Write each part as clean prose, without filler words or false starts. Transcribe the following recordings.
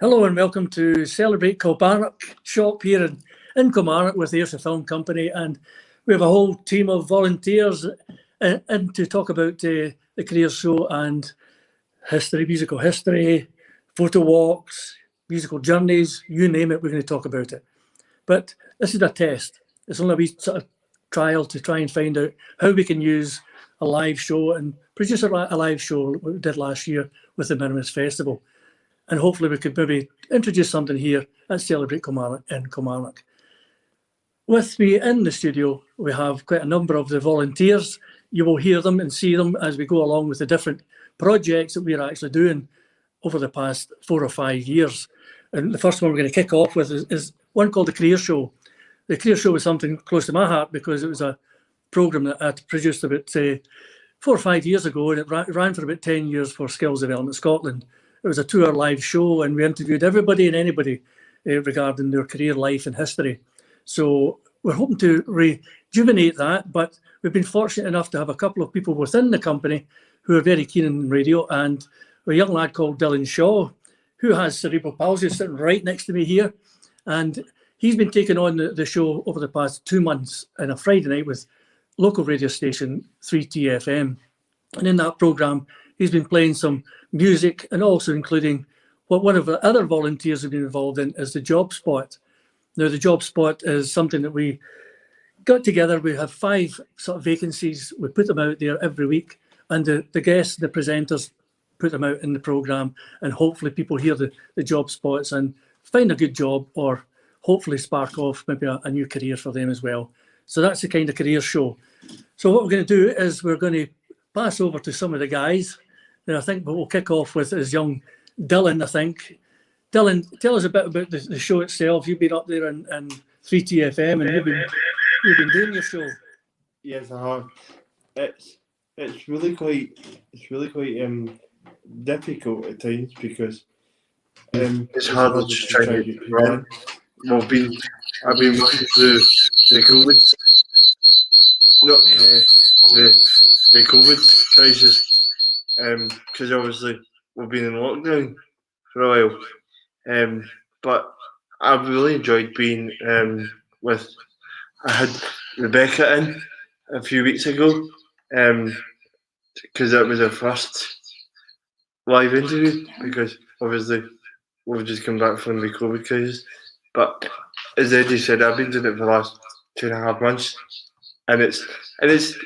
Hello and welcome to Celebrate Kilmarnock shop here in Kilmarnock with the Ayrshire Film Company, and we have a whole team of volunteers in to talk about the career show and history, musical history, photo walks, musical journeys, you name it, we're going to talk about it. But this is a test. It's only a wee sort of trial to try and find out how we can use a live show and produce a live show we did last year with the Minimus Festival. And hopefully we could maybe introduce something here at Celebrate Kilmarnock in Kilmarnock. With me in the studio, we have quite a number of the volunteers. You will hear them and see them as we go along with the different projects that we're actually doing over the past 4 or 5 years. And the first one we're going to kick off with is one called the Career Show. The Career Show was something close to my heart because it was a programme that I produced about 4 or 5 years ago, and it ran for about 10 years for Skills Development Scotland. It was a 2-hour live show, and we interviewed everybody and anybody regarding their career, life and history. So we're hoping to rejuvenate that, but we've been fortunate enough to have a couple of people within the company who are very keen on radio, and a young lad called Dylan Shaw, who has cerebral palsy, sitting right next to me here. And he's been taking on the show over the past 2 months on a Friday night with local radio station 3TFM. And in that programme, he's been playing some music and also including what one of the other volunteers have been involved in is the Job Spot. Now, the Job Spot is something that we got together. We have 5 sort of vacancies. We put them out there every week, and the guests, the presenters, put them out in the programme, and hopefully people hear the job spots and find a good job or hopefully spark off maybe a new career for them as well. So that's the kind of career show. So what we're going to do is we're going to pass over to some of the guys. And I think what we'll kick off with is young Dylan, I think. Dylan, tell us a bit about the show itself. You've been up there in 3TFM and you've been doing your show. Yes, I have. It's really quite difficult at times because it's hard to try to run. I've been working through the COVID, the COVID crisis, because obviously we've been in lockdown for a while. But I've really enjoyed being with. I had Rebecca in a few weeks ago, because that was our first live interview. Because obviously we've just come back from the COVID crisis. But as Eddie said, I've been doing it for the last 2.5 months, and it's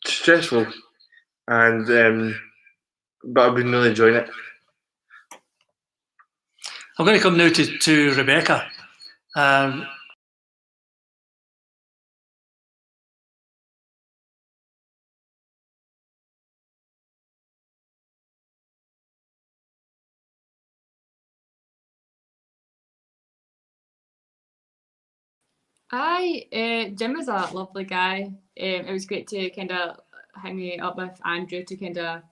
stressful, and but I've been really enjoying it. I'm going to come now to Rebecca. Jim was a lovely guy. It was great to kind of hang up with Andrew to kind of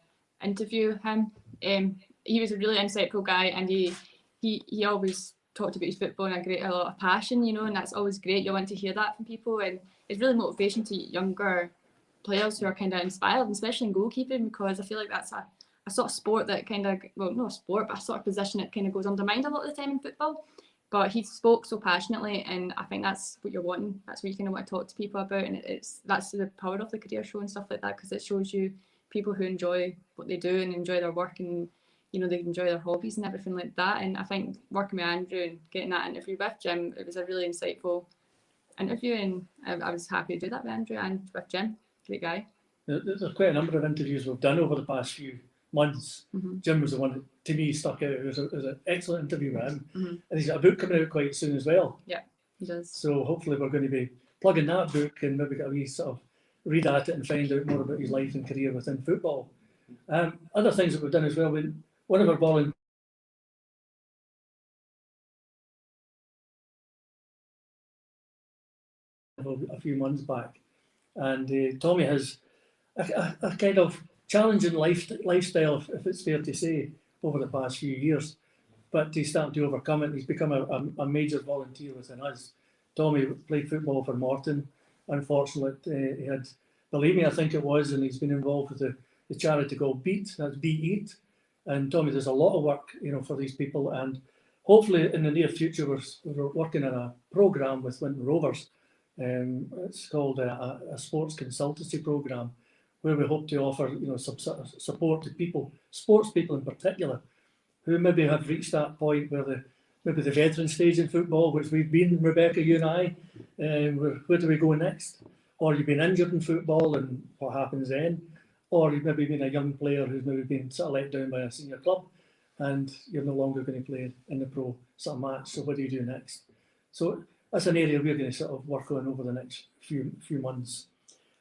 interview him. He was a really insightful guy, and he always talked about his football in a lot of passion, you know, and that's always great. You want to hear that from people, and it's really motivation to younger players who are kind of inspired, especially in goalkeeping, because I feel like that's a sort of sport that kind of, well, not a sport, but a sort of position that kind of goes undermined a lot of the time in football. But he spoke so passionately, and I think that's what you're wanting. That's what you kind of want to talk to people about, and that's the power of the career show and stuff like that, because it shows you people who enjoy what they do and enjoy their work, and you know, they enjoy their hobbies and everything like that. And I think working with Andrew and getting that interview with Jim, it was a really insightful interview, and I was happy to do that with Andrew and with Jim. Great guy. There's quite a number of interviews we've done over the past few months. Mm-hmm. Jim was the one that, to me, stuck out. It was an excellent interview with him. Mm-hmm. And he's got a book coming out quite soon as well. Yeah, he does. So hopefully we're going to be plugging that book and maybe get a wee sort of read at it and find out more about his life and career within football. Other things that we've done as well, one of our volunteers a few months back, and Tommy has a kind of challenging lifestyle, if it's fair to say, over the past few years, but he's starting to overcome it. He's become a major volunteer within us. Tommy played football for Morton. Unfortunately, he had bulimia, I think it was, and he's been involved with the charity called BEAT, that's B-EAT, And Tommy, there's a lot of work, for these people, and hopefully in the near future we're working on a programme with Winton Rovers. It's called a sports consultancy programme, where we hope to offer some sort of support to people, sports people in particular, who maybe have reached that point where maybe the veteran stage in football, which we've been, Rebecca, you and I. Where do we go next? Or you've been injured in football, and what happens then? Or you've maybe been a young player who's maybe been sort of let down by a senior club, and you're no longer going to play in the pro sort of match. So what do you do next? So that's an area we're going to sort of work on over the next few months.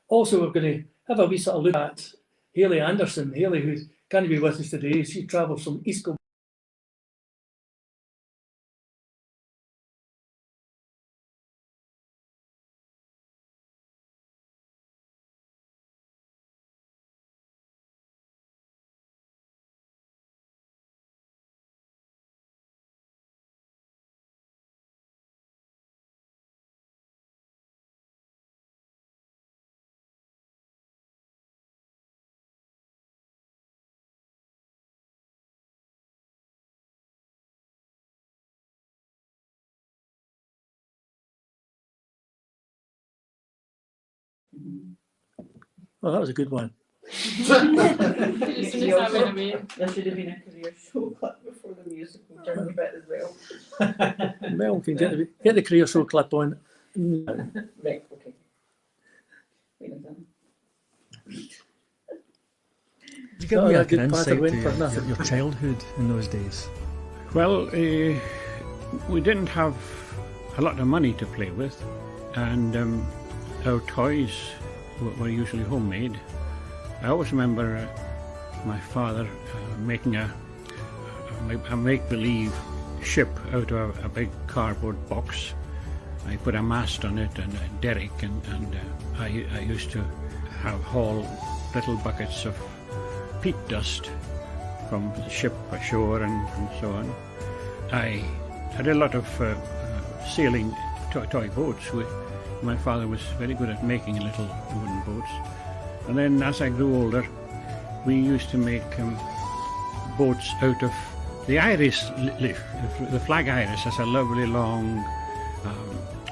Also, we're going to have a wee sort of look at Hayley Anderson. Hayley, who can't be with us today, she travels from East Kilbride. Well, that was a good one. As soon as I went away. There should have been a career show clip before the musical turned a bit as well. Well, we can get the career show clip on. Right, okay. Wait a minute. Could you give me a an good insight pattern win to for nothing. your childhood in those days? Well, we didn't have a lot of money to play with, and our toys were usually homemade. I always remember my father making a make-believe ship out of a big cardboard box. I put a mast on it and a derrick, and I used to haul little buckets of peat dust from the ship ashore and so on. I had a lot of sailing toy boats. My father was very good at making little wooden boats. And then as I grew older, we used to make boats out of the iris leaf. The flag iris has a lovely long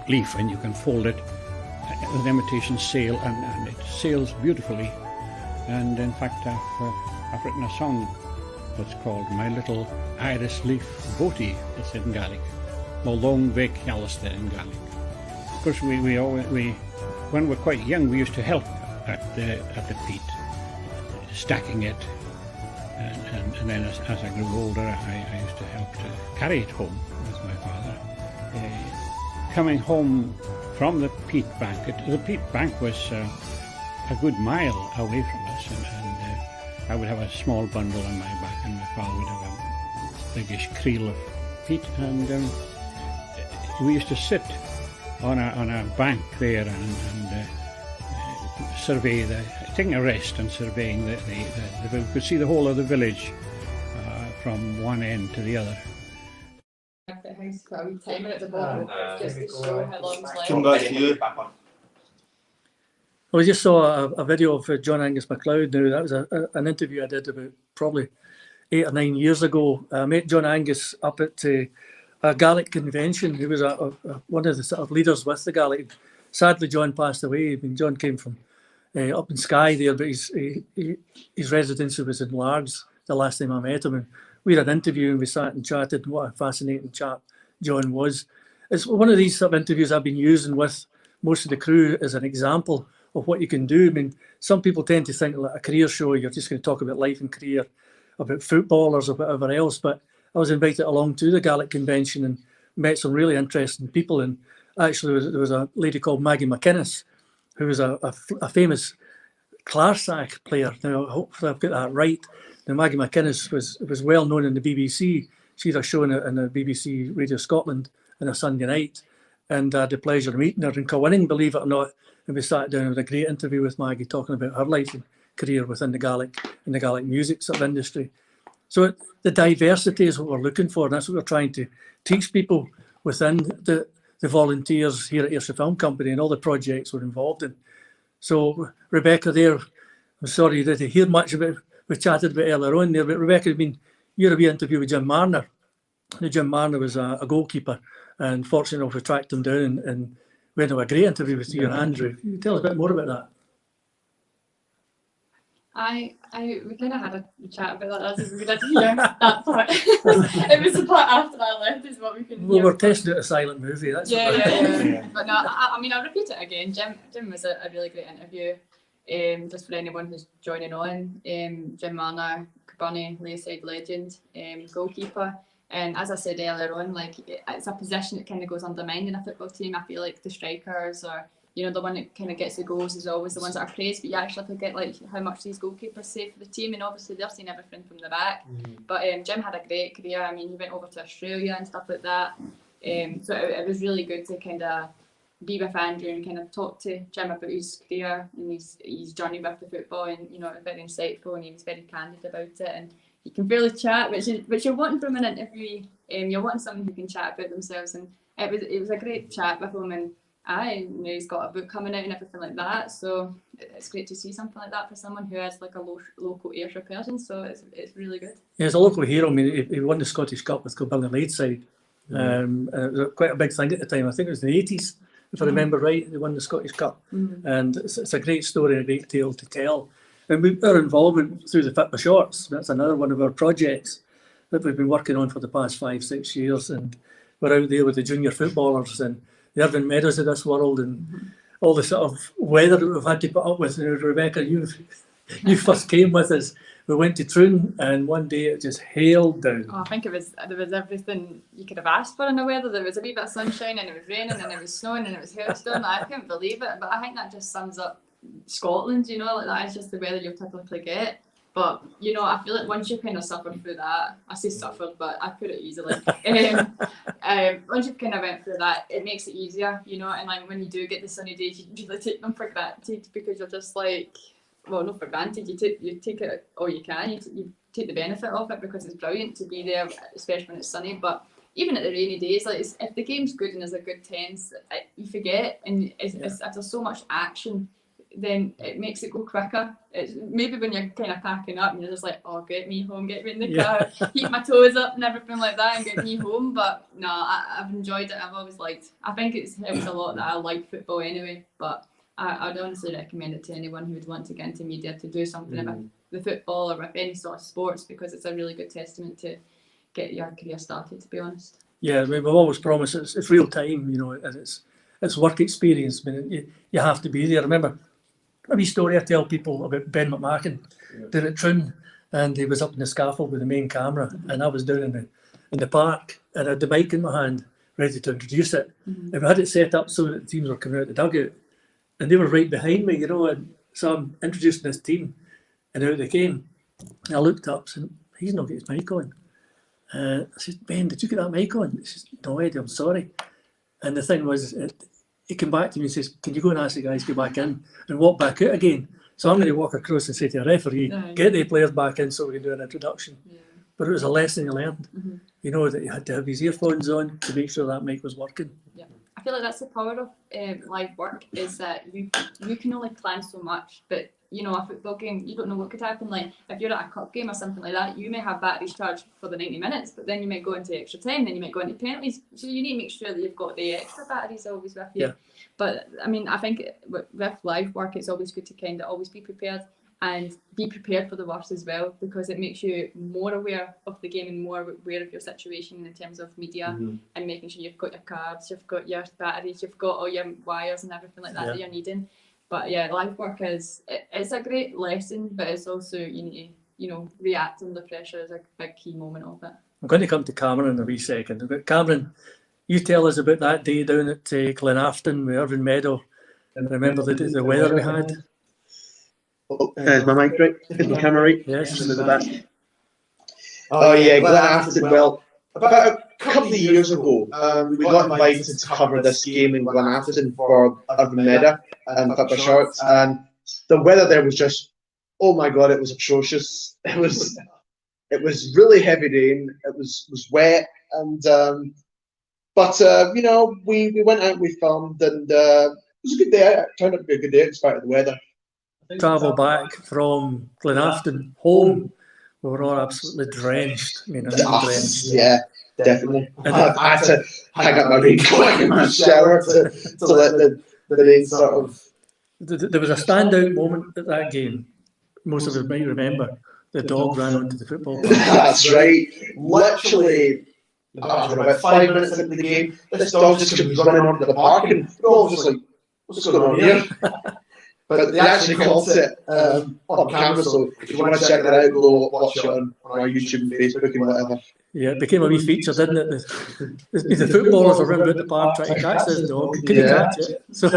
leaf, and you can fold it with an imitation sail, and it sails beautifully. And in fact, I've written a song that's called My Little Iris Leaf Boatie. It's in Gaelic. Long Vic Alistair in Gaelic. Of course, we always, when we're quite young, we used to help at the peat, stacking it, and then as I grew older, I used to help to carry it home with my father. Coming home from the peat bank, the peat bank was a good mile away from us, and I would have a small bundle on my back, and my father would have a biggish creel of peat, and we used to sit on a bank there and survey taking a rest and surveying we could see the whole of the village from one end to the other. Timer at the bottom, just to show how long it's Come left. back to you. We just saw a video of John Angus MacLeod now. That was an interview I did about probably 8 or 9 years ago. I met John Angus up at a Gaelic convention. He was one of the sort of leaders with the Gaelic. Sadly, John passed away. I mean, John came from up in Skye there, but his residence was in Largs the last time I met him. And we had an interview and we sat and chatted, and what a fascinating chap John was. It's one of these sort of interviews I've been using with most of the crew as an example of what you can do. I mean, some people tend to think like a career show, you're just going to talk about life and career, about footballers or whatever else, but I was invited along to the Gaelic convention and met some really interesting people. And actually there was a lady called Maggie McInnes, who was a famous Clarsach player. Now, hopefully I've got that right. Now, Maggie McInnes was well known in the BBC. She had a show in the BBC Radio Scotland on a Sunday night, and I had the pleasure of meeting her in Kilwinning, believe it or not. And we sat down and had a great interview with Maggie, talking about her life and career within the Gaelic music sort of industry. So the diversity is what we're looking for, and that's what we're trying to teach people within the volunteers here at Ayrshire Film Company and all the projects we're involved in. So Rebecca there, I'm sorry you didn't hear much about we chatted about earlier on there. But Rebecca, you had a wee interview with Jim Marner. Now, Jim Marner was a goalkeeper, and fortunately enough, we tracked him down, and we had a great interview with you and Andrew. Can you tell us a bit more about that? We kind of had a chat about that. We did hear that part. It was the part after I left is what we couldn't We hear. were testing out a silent movie. That's what Yeah. But no, I mean, I'll repeat it again. Jim was a really great interview. Just for anyone who's joining on, Jim Marner, Cabani, Leaside legend, goalkeeper. And as I said earlier on, like it's a position that kind of goes undermined in a football team. I feel like the strikers or the one that kind of gets the goals is always the ones that are praised, but you actually forget like how much these goalkeepers save for the team, and obviously they've seen everything from the back. But Jim had a great career. I mean, he went over to Australia and stuff like that. So it was really good to kind of be with Andrew and kind of talk to Jim about his career and his journey with the football, and very insightful, and he was very candid about it, and he can really chat, which you're wanting from an interview. You're wanting someone who can chat about themselves, and it was a great chat with him, and I know he's got a book coming out and everything like that, so it's great to see something like that for someone who is like a local Ayrshire person, so it's really good. Yeah, he's a local hero. I mean, he won the Scottish Cup with Kilbirnie Leadside, and it was quite a big thing at the time. I think it was in the 80s, if I remember right, they won the Scottish Cup, and it's a great story, a great tale to tell. And our involvement through the Fit by Shorts, that's another one of our projects that we've been working on for the past 5-6 years, and we're out there with the junior footballers and the Irvine Meadows of this world, and all the sort of weather that we've had to put up with. And Rebecca, you first came with us. We went to Troon, and one day it just hailed down. Oh, I think there was everything you could have asked for in the weather. There was a wee bit of sunshine, and it was raining, and it was snowing, and it was hailstone. I couldn't believe it, but I think that just sums up Scotland. Like that is just the weather you'll typically get. But I feel like once you've kind of suffered through that, I say suffered, but I put it easily. Once you've kind of went through that, it makes it easier, and like when you do get the sunny days, you really take them for granted, because you're just like, well, not for granted, you take it all you can, you take the benefit of it, because it's brilliant to be there, especially when it's sunny. But even at the rainy days, like if the game's good and there's a good tense, you forget, and if there's so much action, then it makes it go quicker. It's maybe when you're kind of packing up and you're just like, oh, get me home, get me in the car, heat my toes up and everything like that and get me home. But no, I've enjoyed it. I've always liked, I think it helps a lot that I like football anyway, but I'd honestly recommend it to anyone who would want to get into media to do something about the football or with any sort of sports, because it's a really good testament to get your career started, to be honest. Yeah, I mean, we've always promised it's real time, and it's work experience. I mean, you have to be there. Remember, a wee story I tell people about Ben McMacken down at Troon, and he was up in the scaffold with the main camera, and I was down in the park, and I had the mic in my hand, ready to introduce it. And we had it set up so that the teams were coming out the dugout, and they were right behind me, and so I'm introducing this team, and out they came. And I looked up, and he's not got his mic on. I said, Ben, did you get that mic on? He says, no, Eddie, I'm sorry. And the thing was, he came back to me and says, can you go and ask the guys to go back in and walk back out again? So I'm going to walk across and say to a referee, get the players back in so we can do an introduction. But it was a lesson you learned, that you had to have his earphones on to make sure that mic was working. Yeah, I feel like that's the power of live work, is that you can only plan so much, but a football game, you don't know what could happen. Like if you're at a cup game or something like that, you may have batteries charged for the 90 minutes, but then you might go into extra time, then you might go into penalties. So you need to make sure that you've got the extra batteries always with you. Yeah. But I mean, I think with live work, it's always good to kind of always be prepared, and be prepared for the worst as well, because it makes you more aware of the game and more aware of your situation in terms of media, and making sure you've got your cards, you've got your batteries, you've got all your wires and everything like that that you're needing. But yeah, live work it's a great lesson, but it's also, you need to, react under pressure is a big key moment of it. I'm going to come to Cameron in a wee second. But Cameron, you tell us about that day down at Glenafton with Irvine Meadow, and remember the weather we had. Is my mic right? Is my camera right? Yes. Oh yeah, Glenafton. Well, about a couple of years ago, we got invited to cover this game in Glenafton for Irvine Meadow and Fit by Shorts, and the weather there was just, oh my god, it was atrocious. It was really heavy rain. It was wet, and but we went out, we filmed, and it was a good day. It turned out to be a good day in spite of the weather. travel back from Glenafton home, we were all absolutely drenched. I mean, drenched. Yeah, definitely. I had to hang up my raincoat in my shower to let the rain sort of. There was a standout moment at that game. Most of us might remember. The dog ran onto the football pitch. That's right. Literally, about 5 minutes into the game, this dog just comes running onto the park, and we're all just like, what's going on here? But they actually caught it on camera, so if you want to check that out, go watch it on our YouTube and Facebook and whatever. Yeah, it became a wee feature, didn't it? The footballers were running about the park trying to catch this dog. Couldn't catch it. So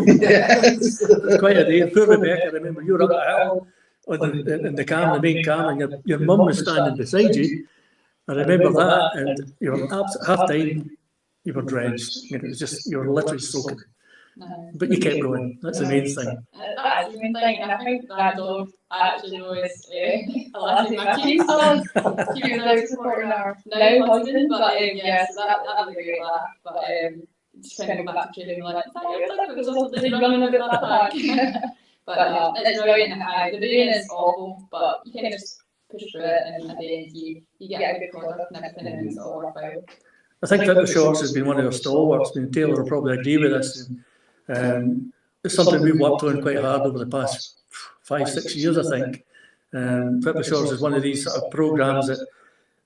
Yes. it was quite a day. Poor Rebecca, I remember you were up the hill on the cam, the main cam, and your mum was standing beside you. I remember that, and you were half time, you were drenched. You know, it was just, you were literally soaking. But you kept going. That's the main thing. That's the main thing, and I think that dog actually was a lassie my team's dog. He was out supporting our now husband, but yeah, so that was a great laugh. But just kind of go back to training, like, is that your dog? It was also running about that park. But no, it's brilliant. The rain is awful, but you can just push through it, and at the end you get a good product and everything, and it's all worthwhile. I think Fit the Shorts has been one of their stalwarts. I mean, Taylor will probably agree with us. It's something we've worked on quite hard over the past 5-6 years, I think. Fit the Shorts is one of these sort of programmes that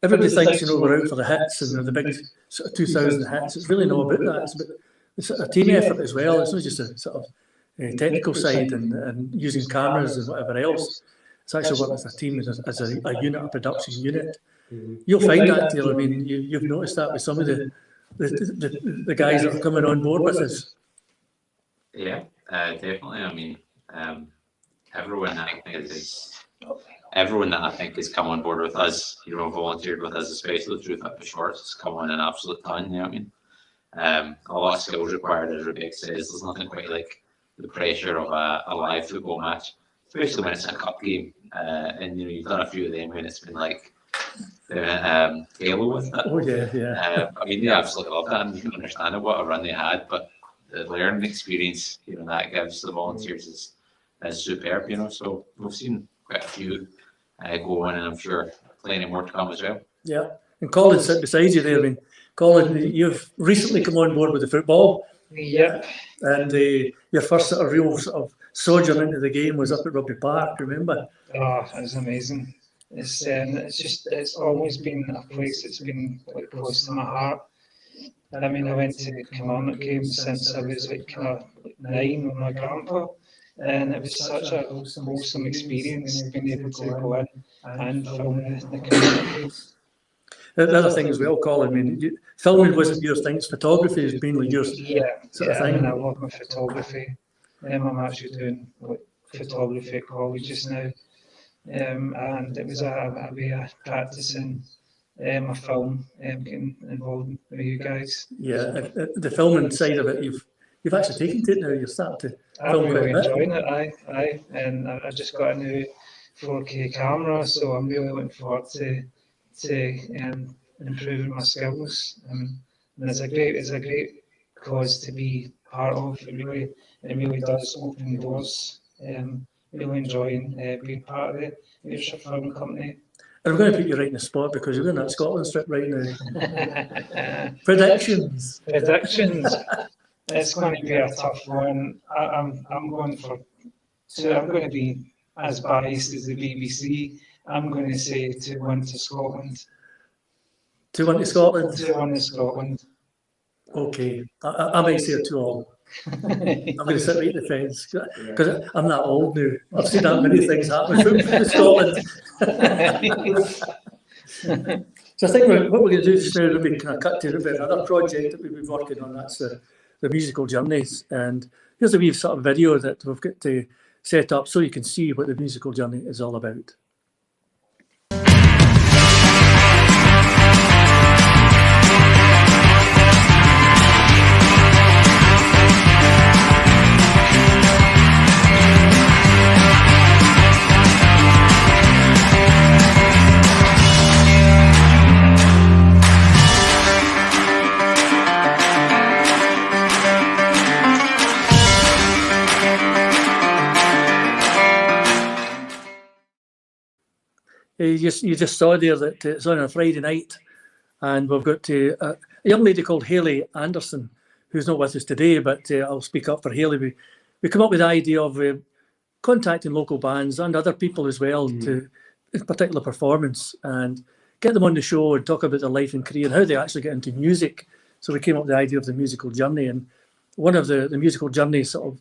everybody thinks, you know, we're out for the hits and the big sort of 2,000 hits. It's really not about that. It's a team effort as well. It's not just a sort of technical side and using cameras and whatever else. It's actually working as a team, as a unit, a production unit. You'll find that, Taylor. I mean, you've noticed that with some of the guys that are coming on board with us. Yeah, definitely. I mean, everyone that I think has come on board with us, you know, volunteered with us, especially through Fit the Shorts, has come on an absolute ton. You know what I mean? A lot of skills required, as Rebecca says. There's nothing quite like the pressure of a live football match, especially when it's a cup game. And you know, you've done a few of them when it's been like Halo with it. Oh yeah. I mean, they absolutely love that, and you can understand what a run they had, but the learning experience, you know, that gives the volunteers is superb, you know. So we've seen quite a few go on, and I'm sure plenty more to come as well. Yeah, and Colin sitting beside you there. I mean, Colin, you've recently come on board with the football. Yeah. And your first sort of real sort of sojourn into the game was up at Rugby Park, remember? Oh, it was amazing. It's always been a place that's been quite close to my heart. And I mean, I went to Kilmarnock games since I was like kind of 9 with my grandpa, and it was such a wholesome experience being able to go in and film the Kilmarnock games. The other thing as well, Colin, I mean, filming wasn't your thing, photography is mainly yours. Yeah, sort of thing. I mean, I love my photography. I'm actually doing photography at college just now. And it was a way of practicing my film, getting involved with you guys. Yeah, the filming side of it, you've actually taken to it now. You're starting to I'm film really quite a bit. enjoying it, aye. And I just got a new 4K camera, so I'm really looking forward to improving my skills. And it's a great cause to be part of. It really does open doors. Really enjoying being part of the Ayrshire Film Company. And I'm going to put you right in the spot because you're doing that Scotland strip right now. Predictions. It's going to be a tough one. I'm going to be as biased as the BBC. I'm going to say 2-1 to Scotland. 2-1 to Scotland? 2-1 to Scotland. Okay. I might say a 2-all. I'm going to sit right in the fence because I'm that old now. I've seen that many things happen in Scotland. So I think what we're going to do just now is we kind of cut to a bit another project that we've been working on. That's the musical journeys. And here's a wee sort of video that we've got to set up so you can see what the musical journey is all about. You just saw there that it's on a Friday night, and we've got a young lady called Hayley Anderson, who's not with us today, but I'll speak up for Hayley. We come up with the idea of contacting local bands and other people as well to in particular performance, and get them on the show and talk about their life and career and how they actually get into music. So we came up with the idea of the musical journey, and one of the musical journey sort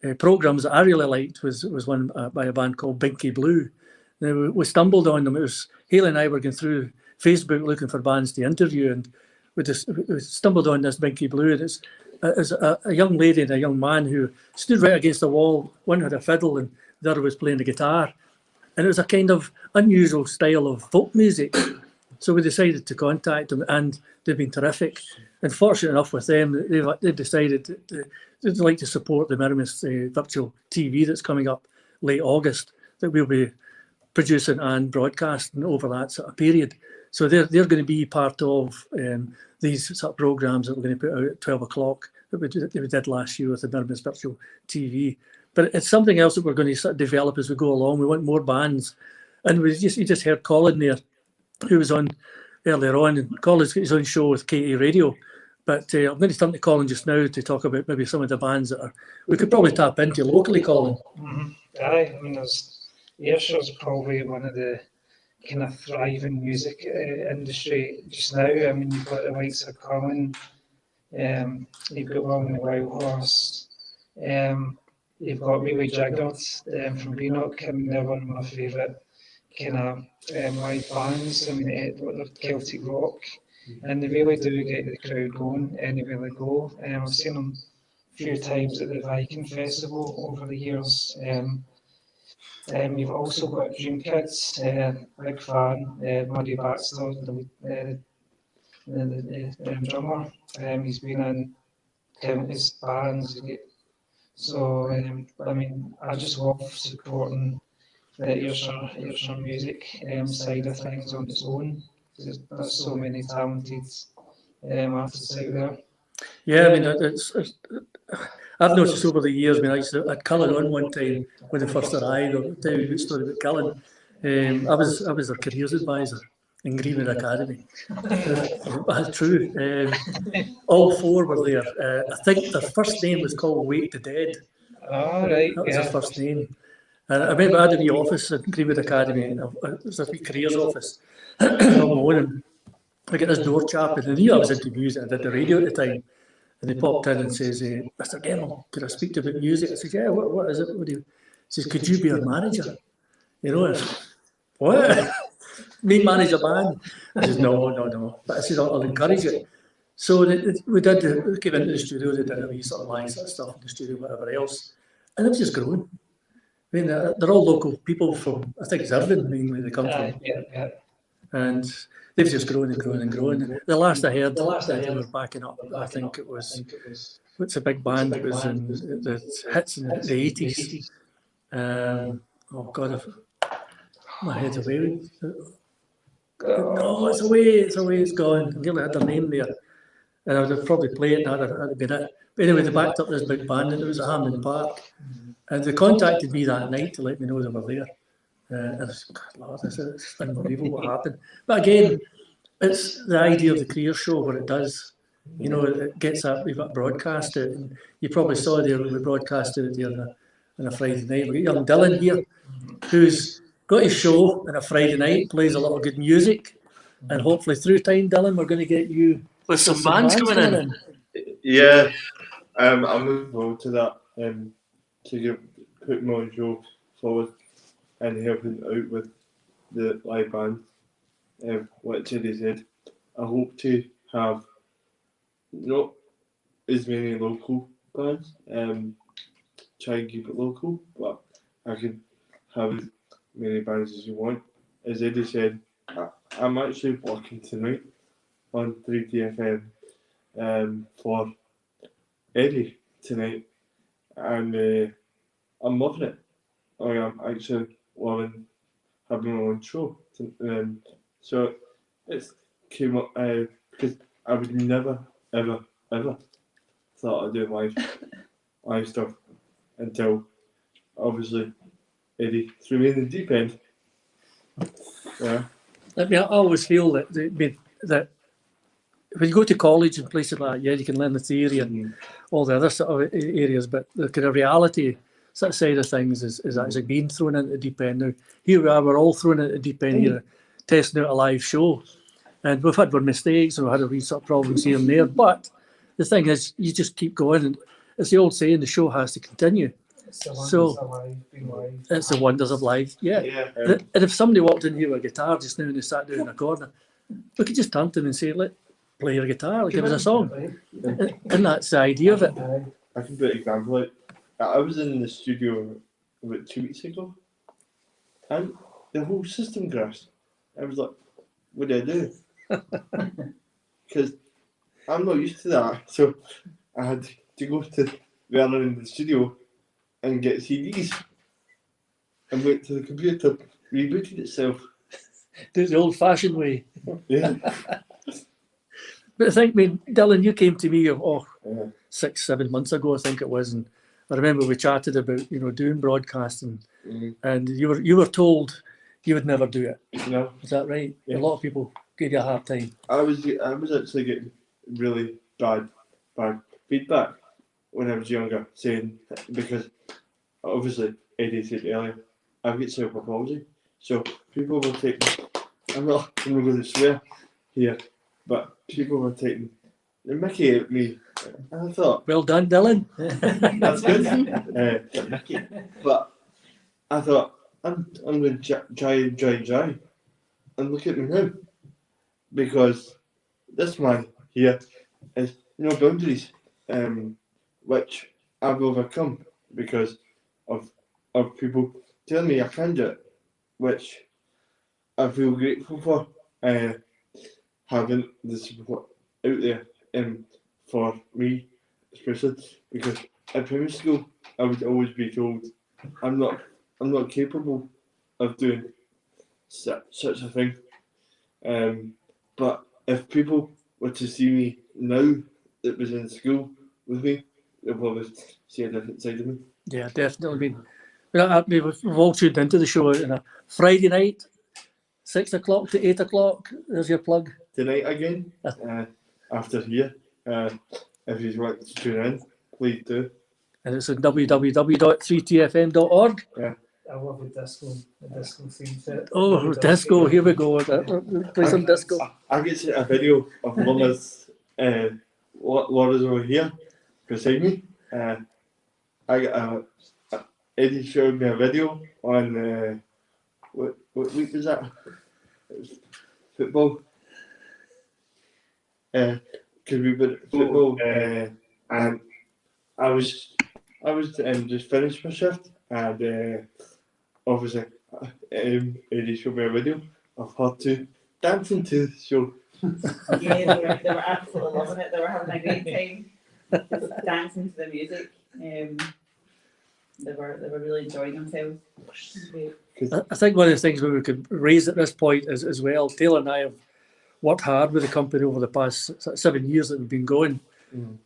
of programs that I really liked was one by a band called Binky Blue. Now, we stumbled on them. It was Hayley and I were going through Facebook looking for bands to interview, and we stumbled on this Binky Blue. And it's a young lady and a young man who stood right against the wall. One had a fiddle and the other was playing the guitar. And it was a kind of unusual style of folk music. So we decided to contact them, and they've been terrific. And fortunate enough with them, they've decided that they'd like to support the Minimus virtual TV that's coming up late August, that we'll be producing and broadcasting over that sort of period. So they're going to be part of these sort of programmes that we're going to put out at 12 o'clock that we did last year with the Minimus virtual TV. But it's something else that we're going to sort of develop as we go along. We want more bands. And you just heard Colin there, who was on earlier on. And Colin's got his own show with KT Radio. But I'm going to turn to Colin just now to talk about maybe some of the bands that we could probably tap into locally, Colin. Aye, I mean, Ayrshire's probably one of the kind of thriving music industry just now. I mean, you've got the likes of Colin, you've got William the Wild Horse, you've got Really Jiggered from Greenock. I mean, they're one of my favourite kind of live bands. I mean, they're Celtic rock, and they really do get the crowd going anywhere they go. I've seen them a few times at the Viking Festival over the years. You've also got Dream Kids, big fan, Muddy Baxter, the drummer. He's been in countless bands. So, I mean, I just love supporting the Ayrshire music side of things on its own. There's so many talented artists out there. Yeah, I mean, I've noticed over the years, I mean, I had Cullen on one time when they first arrived. I'll tell you a good story about Cullen. I was their careers advisor in Greenwood Academy. That's true. All four were there. I think their first name was called Wake the Dead. Oh, right. That was their first name. And I remember I had a wee office at Greenwood Academy. It was a wee careers office. And I get this door chap, and they knew I was into music. I did the radio at the time. And they popped in and says, Mr. Gemmell, could I speak to you about music? I said, yeah, what is it? What do you? He says, could you be our manager? You know, I said, what? Me manage a band? I said, no. But I said, I'll encourage it. So we came into the studio, they did a wee sort of live sort of stuff in the studio, whatever else. And it was just growing. I mean, they're all local people from, I think it's Irvine, mainly they come from. Yeah. And they've just grown and grown and grown. The last I heard, they were backing up. I think it was, what's a big band that was in the hits in the 80s. Oh God, my head's away. No, it's away, it's gone. I nearly had their name there. And I would have probably played it, and that'd have been it. But anyway, they backed up this big band, and it was at Hampden Park. And they contacted me that night to let me know they were there. And I was, God, Lord, it's unbelievable what happened. But again, it's the idea of the career show, what it does. You know, it gets that, we've got broadcast it. And you probably saw there when we broadcasted it there on a Friday night. We got young Dylan here, who's got his show on a Friday night, plays a lot of good music. And hopefully through time, Dylan, we're going to get you with some bands coming in. Yeah, I'm looking forward to that, to put my own show forward and helping out with the live band. Like Teddy said, I hope to have not as many local bands, try and keep it local, but I can have as many bands as you want. As Eddie said, I'm actually working tonight on 3DFM for Eddie tonight, and I'm loving it. I'm actually loving having my own show. So it's came up because I would never, ever thought I'd do live stuff until obviously Eddie threw me in the deep end. Yeah. I mean, I always feel that when you go to college and places like that, yeah, you can learn the theory and all the other sort of areas, but the kind of reality sort of side of things is actually being thrown into the deep end. Now, here we are, we're all thrown into the deep end here, testing out a live show. And we've had our mistakes and we've had a wee sort of problems here and there. But the thing is, you just keep going. And it's the old saying, the show has to continue. It's the wonders of life. Yeah. And if somebody walked in here with a guitar just now and they sat down in a corner, we could just turn to them and say, play your guitar, give us a song. And that's the idea of it. I can put an example. Like, I was in the studio about 2 weeks ago, and the whole system crashed. I was like, what do I do? Because I'm not used to that. So I had to go to Werner in the studio and get CDs and wait till the computer rebooted itself. Do it the old-fashioned way. Yeah. But I think, Dylan, you came to me 6-7 months ago, I think it was, and I remember we chatted about doing broadcasting, and you were told you would never do it. No. Is that right? Yeah. A lot of people gave you a hard time. I was actually getting really bad feedback when I was younger, saying, because obviously Eddie said earlier, I've got cerebral palsy, so people were taking. I'm not going to swear here, but people were taking the mickey at me. And I thought, well done, Dylan. That's good. Mickey. But I thought, I'm going to try. And look at me now. Because this man here is boundaries, which I've overcome because of people telling me I can do it, which I feel grateful for, having the support out there for me, especially because at primary school I would always be told I'm not capable of doing such a thing. But if people were to see me now that was in school with me, they'll probably see a different side of me. Yeah, definitely. We've all tuned into the show on a Friday night, 6 o'clock to 8 o'clock. There's your plug. Tonight again, after here. If you want to tune in, please do. And it's on www.3tfm.org. Yeah. I love the disco theme set. Oh, disco, here we go. Play some disco. I get a video of Laura's over here beside me. Eddie showed me a video on what week was that? It was football. Because we were at football, and I was just finished my shift, and obviously Eddie showed me a video of her two dancing to the show. Yeah, they were absolutely loving it. They were having a great time, just dancing to the music. They were really enjoying themselves. I think one of the things we could raise at this point is as well, Taylor and I have worked hard with the company over the past 7 years that we've been going,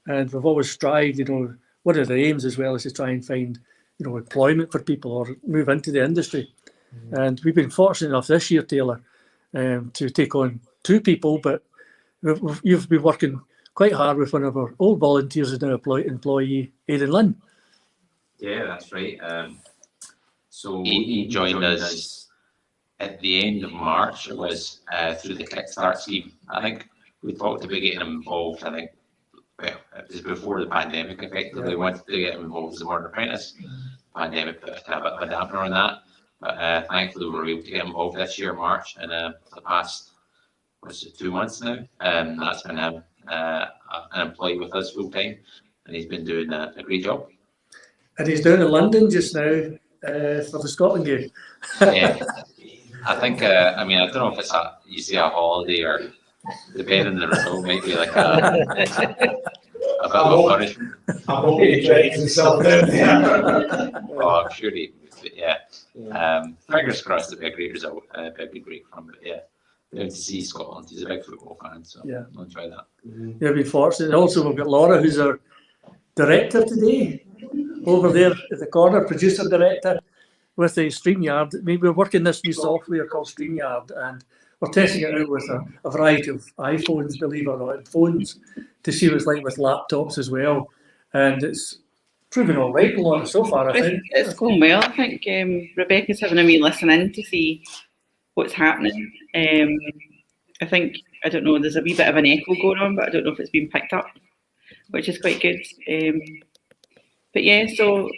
and we've always strived, one of the aims as well is to try and find, employment for people or move into the industry. And we've been fortunate enough this year, Taylor, to take on 2 people, but you've been working quite hard with one of our old volunteers who's now employee, Aidan Lynn. Yeah, that's right. So he joined us at the end of March. It was through the Kickstart scheme. I think we talked about getting him involved. I think it was before the pandemic. Effectively, we wanted to get him involved as a Modern Apprentice. Pandemic put a bit of a dampener on that, but thankfully we were able to get him involved this year, March, and for the past 2 months now. That's been him an employee with us full time, and he's been doing a great job. And he's down in London just now for the Scotland game. Yeah, I think. I don't know if it's a holiday or depending on the result, might be like a bit of a punishment. I hope he drags himself down there. Oh, I'm sure he. Yeah. Fingers crossed, it'll be a great result. It'll be great fun. But yeah, down to see Scotland. He's a big football fan, so yeah, I'll enjoy that. Yeah, we've been fortunate. And also, we've got Laura, who's our director today, over there at the corner, producer director. with the StreamYard. I mean, we're working this new software called StreamYard, and we're testing it out with a variety of iPhones, believe it or not, and phones, to see what it's like with laptops as well. And it's proven all right so far, I think. It's going well. I think Rebecca's having a wee listen in to see what's happening. I think, I don't know, there's a wee bit of an echo going on, but I don't know if it's been picked up, which is quite good. But yeah, so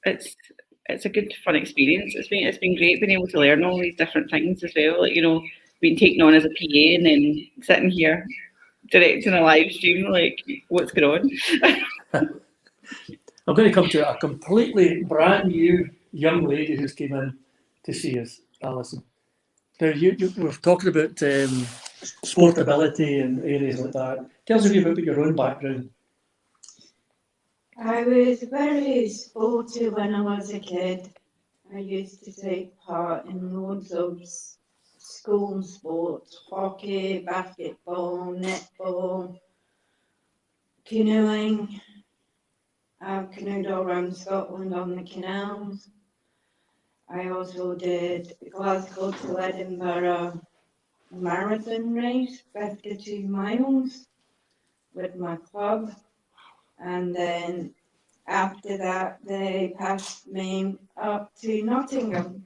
it's a good fun experience. It's been great being able to learn all these different things as well. Like, you know, being taken on as a PA and then sitting here directing a live stream, like, what's going on? I'm going to come to a completely brand new young lady who's came in to see us, Alison. Now, you were talking about sportability and areas like that. Tell us a bit about your own background. I was very sporty when I was a kid. I used to take part in loads of school sports, hockey, basketball, netball, canoeing. I've canoed all around Scotland on the canals. I also did Glasgow to Edinburgh marathon race, 52 miles, with my club. And then after that, they passed me up to Nottingham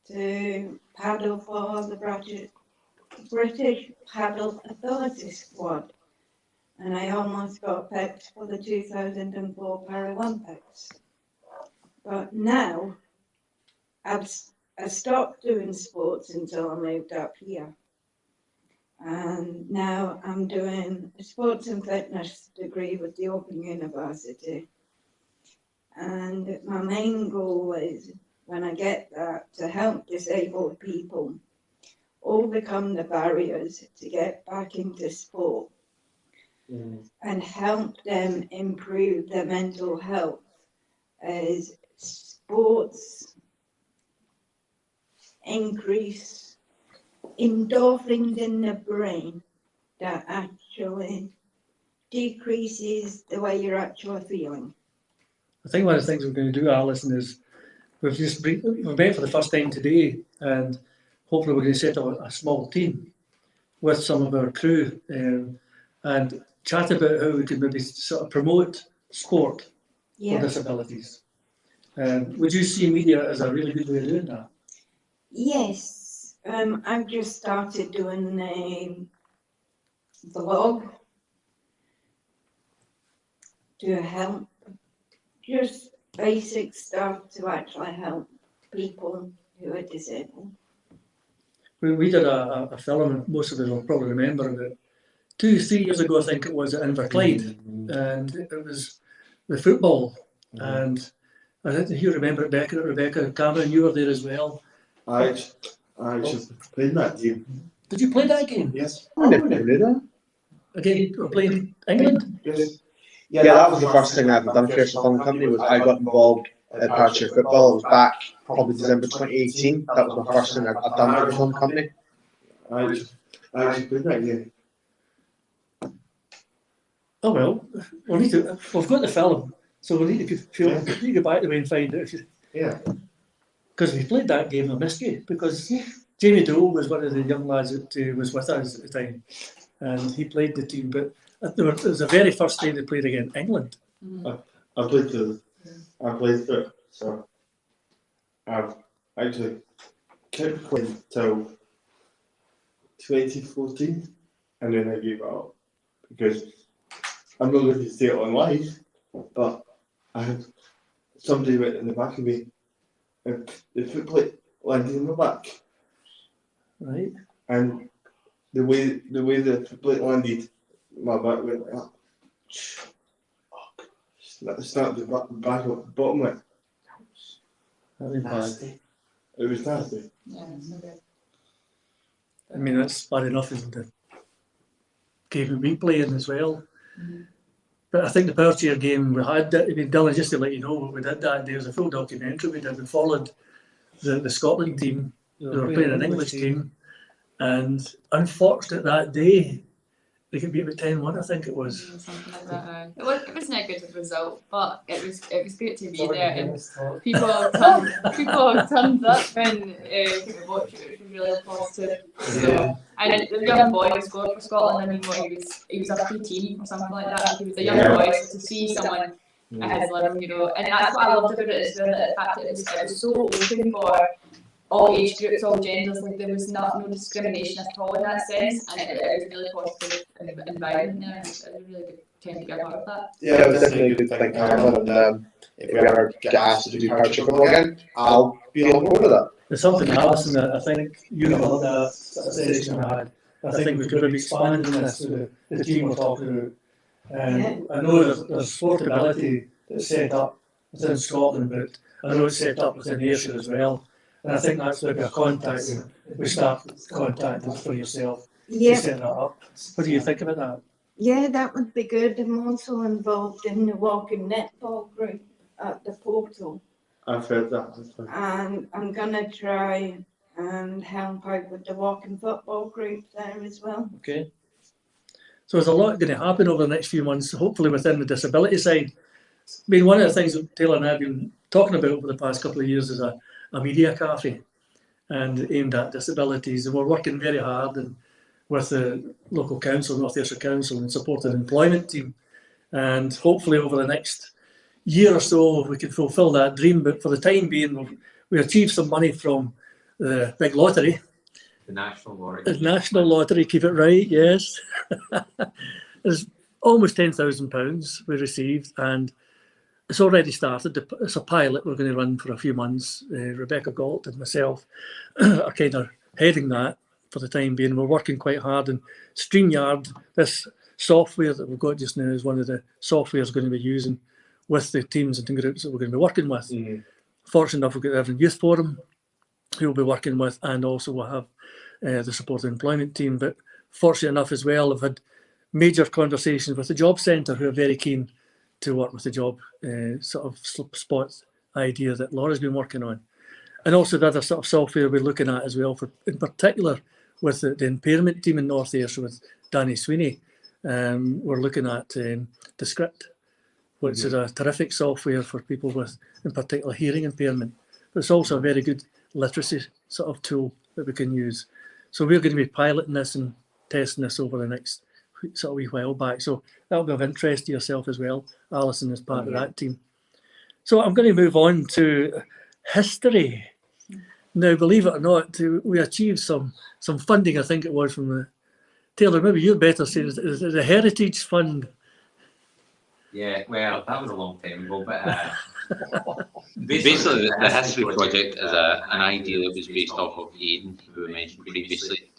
to paddle for the British Paddle Authority squad. And I almost got picked for the 2004 Paralympics. But now, I stopped doing sports until I moved up here. And now I'm doing a sports and fitness degree with the Open University. And my main goal is, when I get that, to help disabled people overcome the barriers to get back into sport and help them improve their mental health, as sports increase endorphins in the brain that actually decreases the way you're actually feeling. I think one of the things we're going to do, Alison, is we've met for the first time today, and hopefully we're going to set up a small team with some of our crew and chat about how we could maybe sort of promote sport for disabilities. Would you see media as a really good way of doing that? Yes, I've just started doing a vlog to help, just basic stuff to actually help people who are disabled. We did a film, most of us will probably remember, about 2-3 years ago, I think it was, at Inverclyde, and it was the football. And I don't know if you remember it, Rebecca Cameron, you were there as well. I actually played that game. Did you play that game? Yes. I never knew that. Again, we're playing England? Yes. Yeah, that was the first thing I ever done for Ayrshire Film Company. Was I got involved at Ayrshire Football. It was back probably December 2018. That was my first thing I'd done for the film company. I actually played that game. Oh well, we've got the film, so we need to go back the way and find it. Yeah. Because we played that game, I missed you, because Jamie Dole was one of the young lads that was with us at the time, and he played the team. But it was the very first time they played against England. I played through it, so I've actually kept playing till 2014, and then I gave it up because I'm not going to stay on live, but I had somebody right in the back of me, and the footplate landed in my back. Right. And the way the footplate landed, my back went like that. It's not the back of the bottom of it. That was nasty. It was nasty. Yeah, I mean, that's bad enough, isn't it? Game we playing as well. But I think the Ayrshire game we had, I mean, Dylan, just to let you know what we did that day, was a full documentary we did. We followed the Scotland team. They were playing an English team. And unfortunately that day, They could beat about 10-1, I think it was. Something like that. It wasn't a good result, but it was great to be there, and people turned up and came to watch it, which was really positive. So, and the young boy who scored for Scotland, I mean, he was a 13 or something like that. He was a young boy, so to see someone at his level, and that's what I loved about it as well. The fact that it was so open for all age groups, all genders, like there was no discrimination at all in that sense, and it was a really positive environment there. It was a really good time to be a part of that. Yeah, it was definitely a good thing, Cameron. And if we ever get asked to do Ayrshire football again, I'll be on board with it. There's something, Alison, that I think you know that session I had. I think we could have expanded this to the team we're talking about. And I know there's portability that's set up within Scotland, but I know it's set up within Ayrshire as well. And I think that's maybe a contact we start contacting for yourself to set that up. What do you think about that? Yeah, that would be good. I'm also involved in the walking netball group at the portal. I've heard that. And I'm going to try and help out with the walking football group there as well. Okay. So there's a lot going to happen over the next few months, hopefully within the disability side. I mean, one of the things that Taylor and I have been talking about over the past couple of years is a media cafe and aimed at disabilities. And we're working very hard and with the local council, North Ayrshire Council, and supported employment team. And hopefully over the next year or so, we can fulfil that dream. But for the time being, we achieved some money from the big lottery. The National Lottery. The National Lottery, keep it right, yes. It's almost £10,000 we received, and it's already started. It's a pilot we're going to run for a few months. Rebecca Galt and myself are kind of heading that for the time being. We're working quite hard, and StreamYard, this software that we've got just now, is one of the softwares going to be using with the teams and groups that we're going to be working with. Mm-hmm. Fortunate enough, we've got the Everton Youth Forum who we'll be working with, and also we'll have the support employment team. But fortunate enough as well, I've had major conversations with the Job Centre, who are very keen to work with the job sort of spot idea that Laura's been working on. And also the other sort of software we're looking at as well, for in particular with the impairment team in North Ayrshire with Danny Sweeney. We're looking at the Script, which is a terrific software for people with, in particular, hearing impairment. But it's also a very good literacy sort of tool that we can use. So we're going to be piloting this and testing this over the next sort of wee while back. So that'll be of interest to yourself as well. Alison is part of that team. So I'm going to move on to history. Now, believe it or not, we achieved some funding, I think it was, from the... Taylor, maybe you'd better say, is it the Heritage Fund? Yeah, well, that was a long time ago, but basically the History Project is an idea that was based off of Aidan, who we mentioned previously.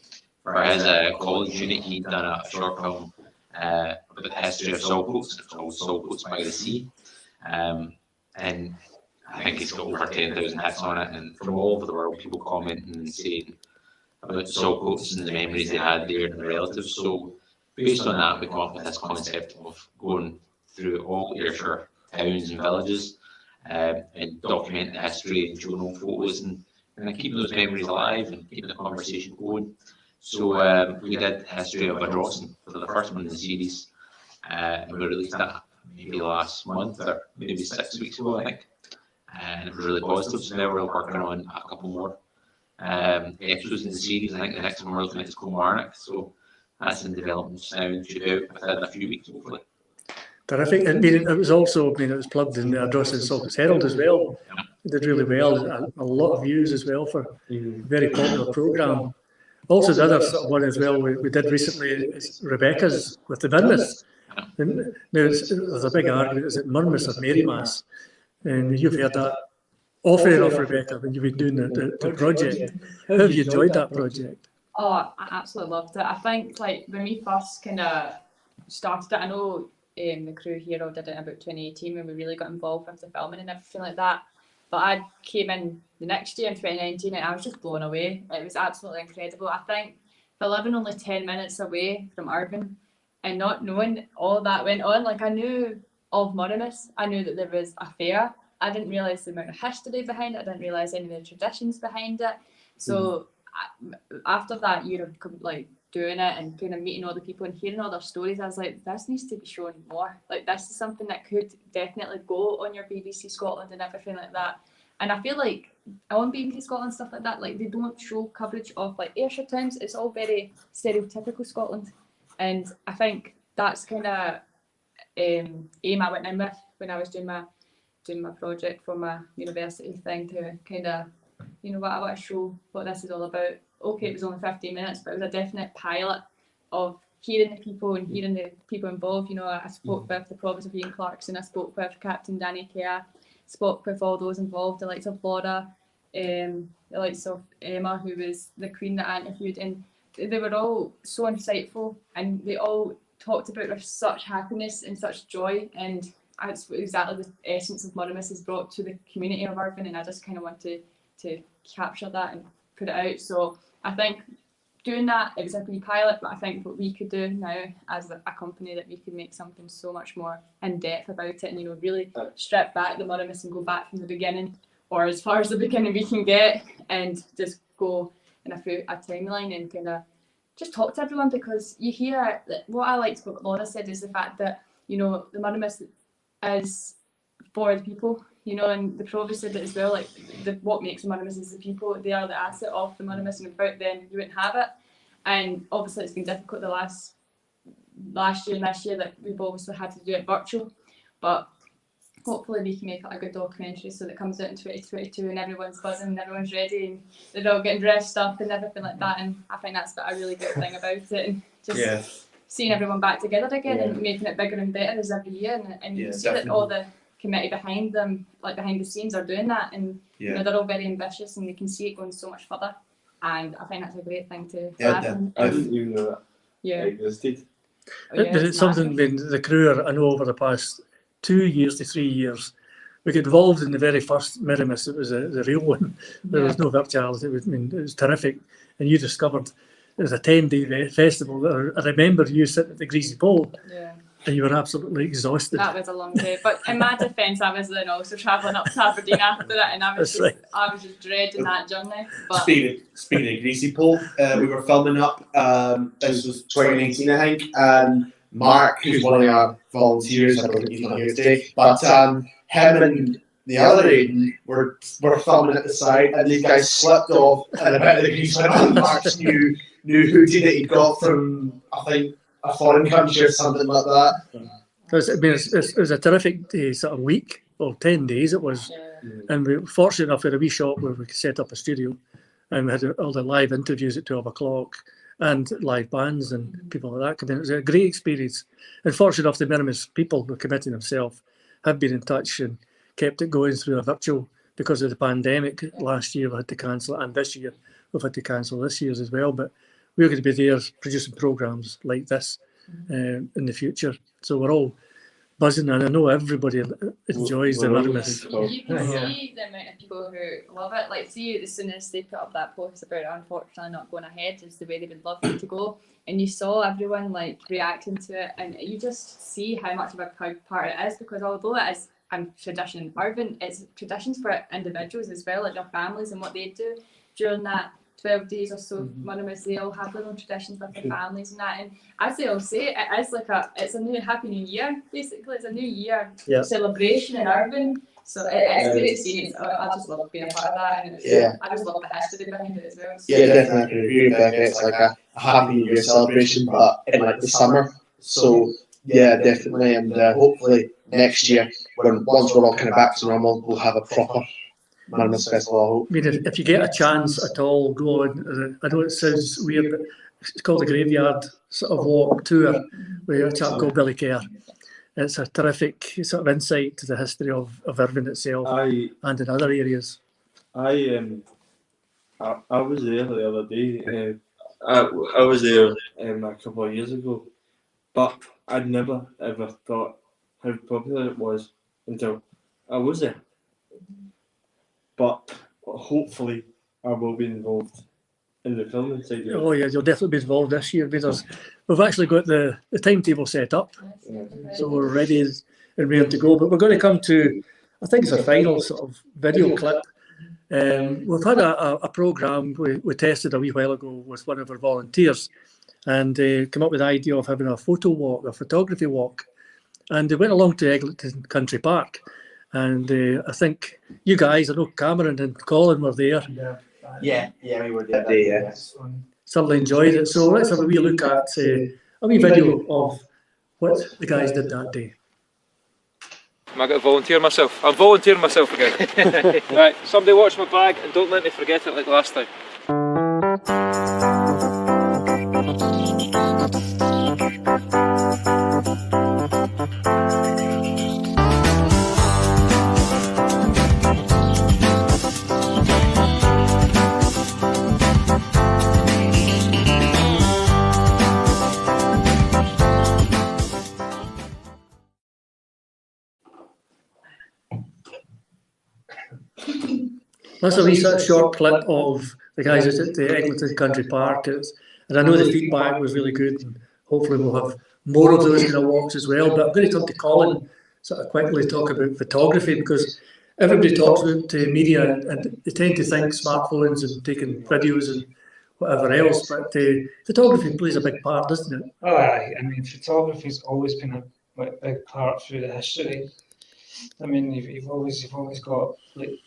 For his college unit, he'd done a short film about the history of Saltcoats. It's called Saltcoats by the Sea. And I think he's got over 10,000 hits on it, and from all over the world, people commenting and saying about Saltcoats and the memories they had there and the relatives. So based on that, we come up with this concept of going through all Ayrshire towns and villages and document the history and showing old photos and keeping those memories alive and keeping the conversation going. So we did History of Ardrossan for the first one in the series, and we released that maybe last month or maybe 6 weeks ago, I think. And it was really positive. So now we're working on a couple more episodes in the series. I think the next one we're looking at is Kilmarnock. So that's in development now and should be out within a few weeks, hopefully. Terrific. I mean, it was also, it was plugged in the Ardrossan Saltcoats Herald as well. It did really well. A lot of views as well for a very popular programme. Also, the other sort of one as well we did recently is Rebecca's with the Minmas. And now there's a big argument, is it Murmas or Marymas? And you've heard that often enough, Rebecca, when you've been doing the project. How have you enjoyed that project? Oh, I absolutely loved it. I think, like, when we first kind of started it, I know the crew here all did it in about 2018 when we really got involved with the filming and everything like that. But I came in the next year in 2019 and I was just blown away. It was absolutely incredible. I think for living only 10 minutes away from Irvine and not knowing all that went on, like I knew of Murmas, I knew that there was a fair. I didn't realise the amount of history behind it. I didn't realise any of the traditions behind it. So after that year of like doing it and kind of meeting all the people and hearing all their stories, I was like, this needs to be shown more. Like, this is something that could definitely go on your BBC Scotland and everything like that. And I feel like on BBC Scotland, stuff like that, like they don't show coverage of like Ayrshire towns. It's all very stereotypical Scotland. And I think that's kind of aim I went in with when I was doing my project for my university thing, to kind of, you know what, I want to show what this is all about. Okay, it was only 15 minutes, but it was a definite pilot of hearing the people and hearing the people involved. You know, I spoke with the province of Ian Clarkson, I spoke with Captain Danny Kea, spoke with all those involved, the likes of Laura, the likes of Emma, who was the Queen that I interviewed, and they were all so insightful, and they all talked about with such happiness and such joy, and that's exactly the essence of Muddimus has brought to the community of Irvine, and I just kind of wanted to capture that and put it out. So I think doing that, it was a pre-pilot, but I think what we could do now as a company, that we could make something so much more in-depth about it, and, you know, really strip back the Muddimus and go back from the beginning, or as far as the beginning we can get, and just go in a timeline and kind of just talk to everyone, because you hear that. What I liked what Laura said is the fact that, you know, the Muddimus is for the people, you know, and the Provost said it as well, like what makes the Muddimus is the people. They are the asset of the Muddimus, and without them you wouldn't have it. And obviously it's been difficult the last year and this year that we've obviously had to do it virtual, but hopefully we can make it a good documentary so that it comes out in 2022 and everyone's buzzing and everyone's ready and they're all getting dressed up and everything like that. And I think that's a really good thing about it, and just seeing everyone back together again and making it bigger and better as every year, and you can see that all the committee behind them, like behind the scenes, are doing that, and you know, they're all very ambitious and they can see it going so much further, and I think that's a great thing to happen. I didn't even know that existed. It's something the crew, I know, over the past 2 years to 3 years, we got involved in the very first Muddimus. It was the real one. There was no virtuality. It was terrific. And you discovered it was a 10-day festival. I remember you sitting at the greasy pole, and you were absolutely exhausted. That was a long day. But in my defence, I was then also travelling up to Aberdeen after it, and I was just dreading that journey. But Speaking of greasy pole, we were filming up. This was 2019, I think, and Mark, who's one of our volunteers, I don't think he's not here today, but him and the other Aiden were filming at the side, and these guys slipped off, and a bit of the grease went on Mark's new hoodie that he got from, I think, a foreign country or something like that. It was a terrific sort of week, or 10 days it was, and we were fortunate enough at a wee shop where we could set up a studio, and we had all the live interviews at 12 o'clock, and live bands and people like that come in. It was a great experience. And fortunate enough, the Minimus people, the committee themselves, have been in touch and kept it going through a virtual, because of the pandemic. Last year we had to cancel it, and this year we've had to cancel this year's as well. But we're going to be there producing programmes like this in the future. So we're all buzzing, and I know everybody enjoys the Minimus. You can see the amount of people who love it. Like, see, as soon as they put up that post about it unfortunately not going ahead, is the way they would love it to go, and you saw everyone like reacting to it, and you just see how much of a proud part it is, because although it is a tradition in Irvine, it's traditions for individuals as well, like their families and what they do during that 12 days or so. Muddimus, they all have their own traditions with their families and that, and as they all say, it is like it's a new Happy New Year, basically. It's a new year celebration in Irvine, so it's great to see. I just love being a part of that, and I just love the history behind it as well. So. Yeah, definitely. I can agree with Becca. It's like a Happy New Year celebration, but in like the summer. So yeah, definitely, and hopefully next year, once we're all kind of back to normal, we'll have a proper Muddimus festival, I hope. I mean, if you get a chance at all, go on. I know it sounds weird, but it's called the Graveyard sort of walk tour with a chap called Billy Kerr. It's a terrific sort of insight to the history of Irvine itself and in other areas. I was there the other day. I was there a couple of years ago, but I'd never ever thought how popular it was until I was there. But hopefully I will be involved in the filming side. Oh yeah, you'll definitely be involved this year, because we've actually got the timetable set up, so we're ready and ready to go. But we're going to come to, I think it's a final sort of video clip. We've had a programme we tested a wee while ago with one of our volunteers, and came up with the idea of having a photo walk, a photography walk. And they went along to Eglinton Country Park. And I think you guys, I know Cameron and Colin were there. Yeah, we were there that day, yeah. Certainly enjoyed it. So let's have a wee look at a wee video of what the guys did that day. Am I going to volunteer myself? I'm volunteering myself again. Right, somebody watch my bag and don't let me forget it like last time. That's a wee sort of short clip of the guys at the Eglinton Country Park. And I know the feedback was really good, and hopefully we'll have more of those kind of walks as well. But I'm going to talk to Colin, sort of quickly talk about photography, because everybody talks about media and they tend to think smartphones and taking videos and whatever else, but photography plays a big part, doesn't it? Oh, aye. I mean, photography's always been a big part through the history. I mean, you've always got like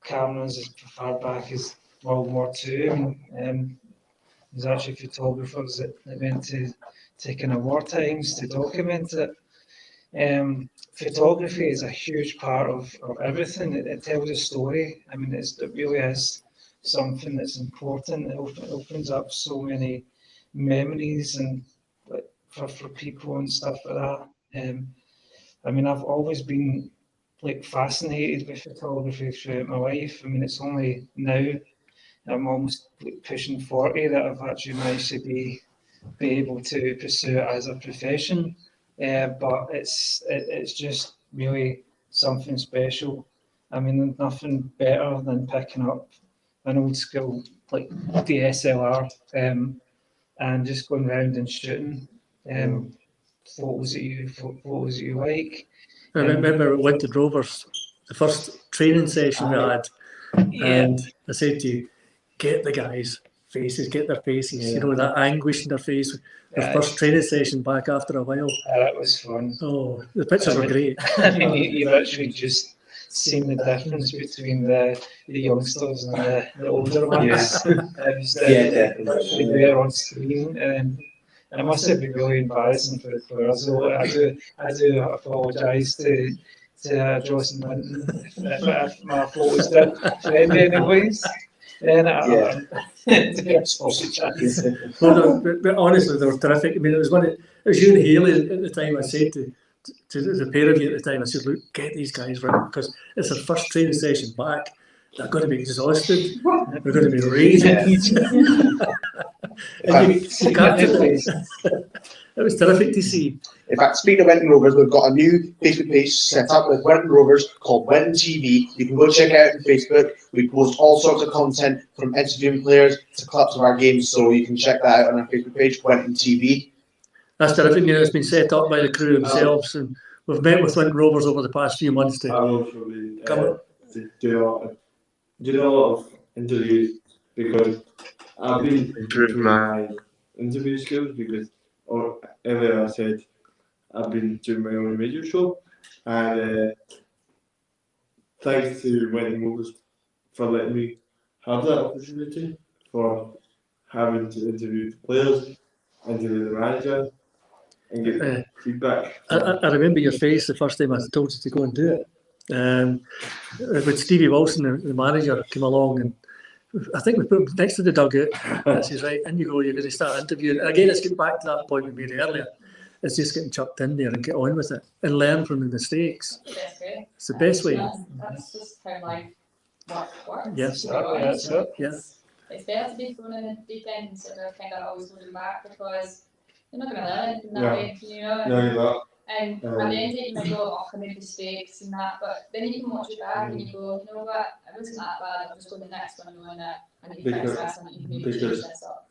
cameras as far back as World War II. There's actually photographers that went to taking a war times to document it. Photography is a huge part of everything. It tells a story. I mean, it really is something that's important. It opens up so many memories and for people and stuff like that. I mean, I've always been fascinated with photography throughout my life. I mean, it's only now I'm almost pushing 40 that I've actually managed to be able to pursue it as a profession. But it's just really something special. I mean, there's nothing better than picking up an old school like DSLR and just going around and shooting photos that you like. I remember at Winton Rovers, the first training session we had, and I said to you, get the guys' faces, get their faces, you know, that anguish in their face. The first training session back after a while. That was fun. Oh, the pictures were great. I mean, you've actually just seen the difference between the youngsters and the older ones. Definitely. There on screen. It must have been really embarrassing for us. So I do apologise to Joss and Winton if my photos did offend anyways. Then Well, no, but honestly, they were terrific. I mean, it was you and Haley at the time. I said to the pair of you at the time, I said, look, get these guys right, because it's their first training session back. They're going to be exhausted. They're going to be raging. And you captured it. It was terrific to see. In fact, speaking of Winton Rovers, we've got a new Facebook page set up with Winton Rovers called Winton TV. You can go check it out on Facebook. We post all sorts of content from interviewing players to clips of our games, so you can check that out on our Facebook page, Winton TV. That's terrific. You know, it's been set up by the crew themselves, and we've met with Winton Rovers over the past few months to do a lot of interviews, because I've been improving my interview skills, because earlier I said I've been doing my own radio show, and thanks to Winton Rovers for letting me have that opportunity, for having to interview the players, interview the manager, and get feedback. I remember your face the first time I told you to go and do it. When Stevie Wilson, the manager, came along, and I think we put him next to the dugout. And says, right, in you go, you're going to start interviewing. And again, it's getting back to that point we made earlier. It's just getting chucked in there and get on with it and learn from the mistakes. It's the best way. That's just how life works. Yes. Yeah. It's better to be thrown in the deep end instead of kind of always holding back, because you're not going to learn anything that way, you know. No, you're not. And at the end of it, you might go, oh, I made mistakes and that, but then you can watch it back and you go, you know what, it wasn't that bad, I'll just go to the next one knowing that I need to fix this and you can maybe change this up.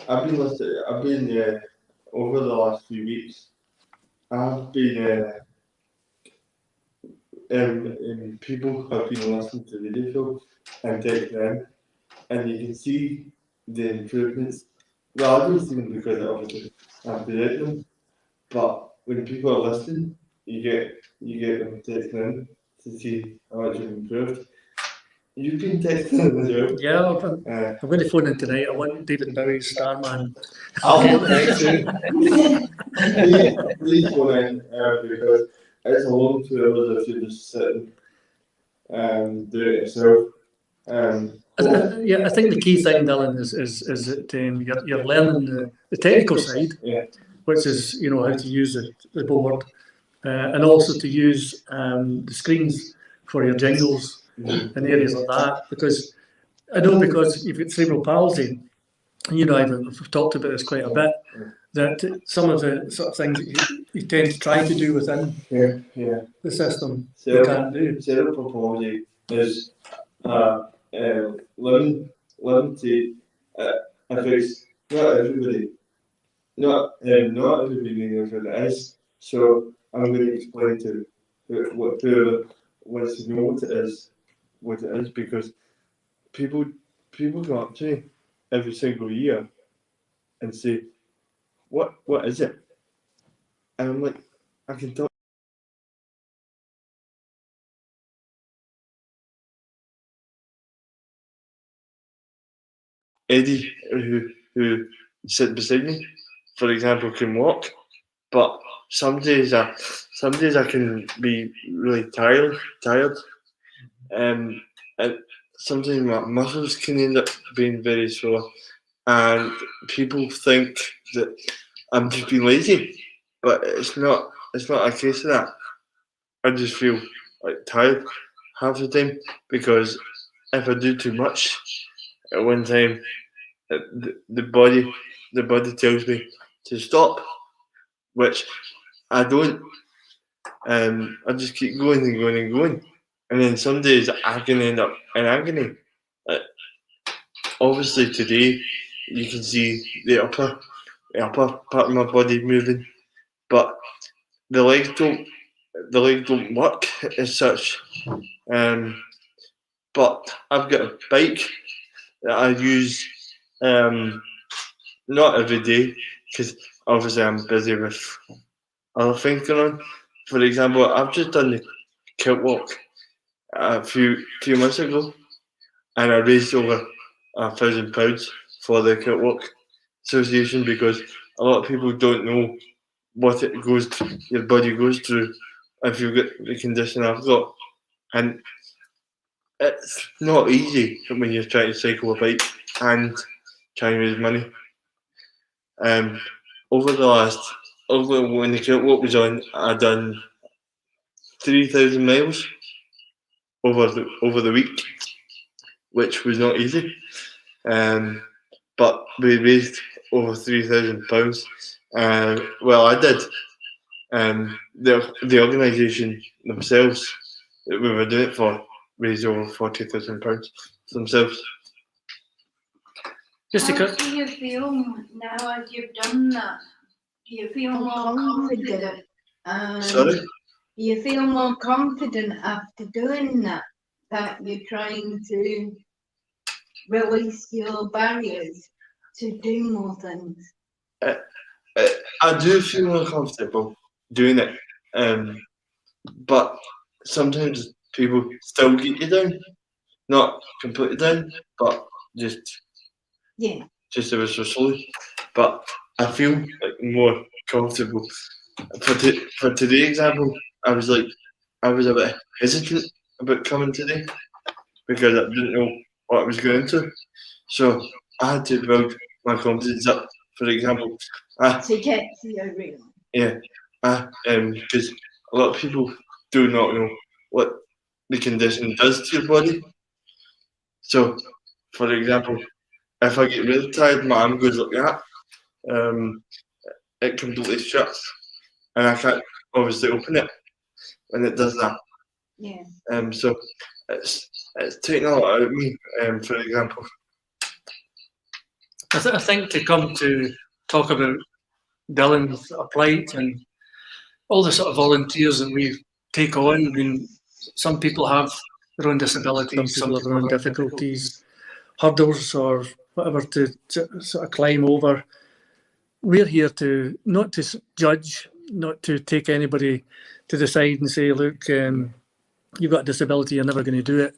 I've been over the last few weeks, I've been people have been listening to the radio show and take them, and you can see the improvements Well, I don't think because obviously I've read them, but when people are listening, you get them texting in to see how much you've improved. You've been texting in as well. Yeah, I'm going to phone in tonight. I want David Bowie's Starman. I'll text you. Please phone in because it's a long 2 hours if you're just sitting do it yourself. I think the key thing, Dylan, is that you're learning the technical side, which is how to use the board, and also to use the screens for your jingles and areas like that. Because I know, because you've got cerebral palsy, and I've talked about this quite a bit, that some of the sort of things that you tend to try to do within the system you can't do. Cerebral palsy is limited affects not everybody. Not everybody knows what it is. So I'm going to explain to whoever wants to know what it is, because people go up to me every single year and say, what is it? And I'm like, I can talk. Eddie, who sit beside me, for example, can walk, but some days I can be really tired, and sometimes my muscles can end up being very sore, and people think that I'm just being lazy, but it's not a case of that. I just feel like tired half the time, because if I do too much at one time, the body tells me to stop, which I don't. I just keep going and going and going, and then some days I can end up in agony. Obviously today you can see the upper part of my body moving, but the legs don't work as such. But I've got a bike that I use not every day, because obviously I'm busy with other things going on. For example, I've just done the kilt walk a few months ago, and I raised over £1,000 for the kilt walk association, because a lot of people don't know what your body goes through if you've got the condition I've got, and it's not easy when you're trying to cycle a bike and try and raise money. Over when the kilt walk was on, I done 3,000 miles over the week, which was not easy. But we raised over £3,000. Well, I did. The organisation themselves that we were doing it for raised over £40,000 themselves. How do you feel now as you've done that? Do you feel more confident? Sorry? Do you feel more confident after doing that you're trying to release your barriers to do more things? I do feel more comfortable doing it, but sometimes people still get you down, not completely down, but just ever so slowly. But I feel like more comfortable. For today's example, I was a bit hesitant about coming today, because I didn't know what I was going into. So I had to build my confidence up. For example, to get to your room. Yeah, because a lot of people do not know what the condition does to your body. So, for example, if I get really tired, my arm goes like that. It completely shuts, and I can't obviously open it when it does that. Yeah. So it's taking a lot out of me. For example, I think to come to talk about Dylan's plight and all the sort of volunteers that we take on. I mean, some people have their own disabilities, some people have their own difficulties, hurdles, or whatever to sort of climb over. We're here to not to judge, not to take anybody to the side and say, look, you've got a disability, you're never going to do it.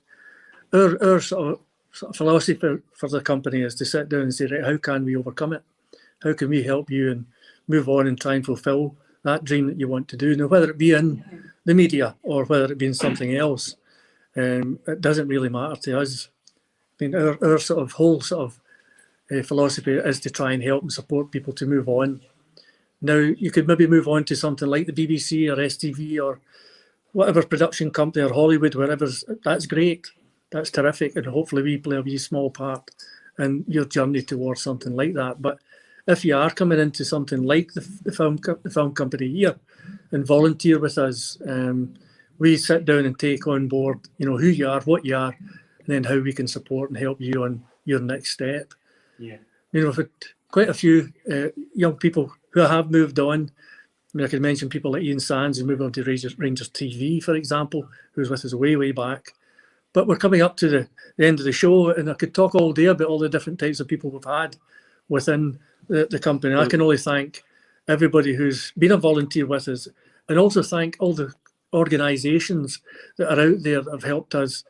Our sort of philosophy for the company is to sit down and say, right, how can we overcome it? How can we help you and move on and try and fulfil that dream that you want to do? Now, whether it be in the media or whether it be in something else, it doesn't really matter to us. I mean, our sort of whole sort of philosophy is to try and help and support people to move on. Now, you could maybe move on to something like the BBC or STV or whatever production company or Hollywood, wherever. That's great. That's terrific. And hopefully we play a wee small part in your journey towards something like that. But if you are coming into something like the film company here and volunteer with us, we sit down and take on board, who you are, what you are, and then how we can support and help you on your next step. Yeah. We've had quite a few young people who have moved on. I mean, I could mention people like Ian Sands, who moved on to Rangers TV, for example, who was with us way back. But we're coming up to the end of the show, and I could talk all day about all the different types of people we've had within the company. I can only thank everybody who's been a volunteer with us, and also thank all the organisations that are out there that have helped us,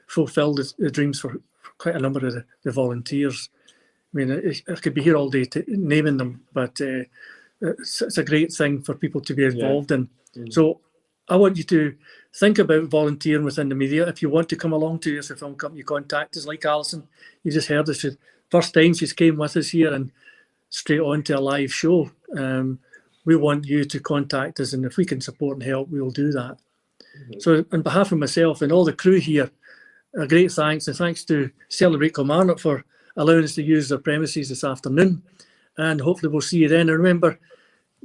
fulfil the dreams for quite a number of the volunteers. I mean, I could be here all day naming them, but it's a great thing for people to be involved in. So I want you to think about volunteering within the media. If you want to come along to Ayrshire Film Company, contact us, like Alison. You just heard us. First time she's came with us here and straight on to a live show. We want you to contact us, and if we can support and help, we'll do that. So on behalf of myself and all the crew here, a great thanks, and thanks to Celebrate Kilmarnock for allowing us to use their premises this afternoon. And hopefully we'll see you then. And remember,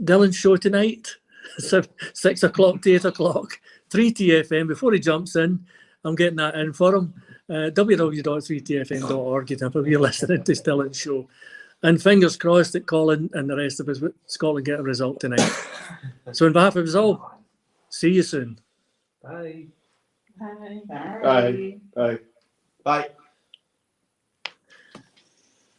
Dylan's show tonight, 6 o'clock to 8 o'clock, 3TFM. Before he jumps in, I'm getting that in for him. www.3tfm.org. If you're listening to Dylan's show. And fingers crossed that Colin and the rest of us, Scotland, get a result tonight. So on behalf of us all, see you soon. Bye. Bye. Bye. Bye. Bye.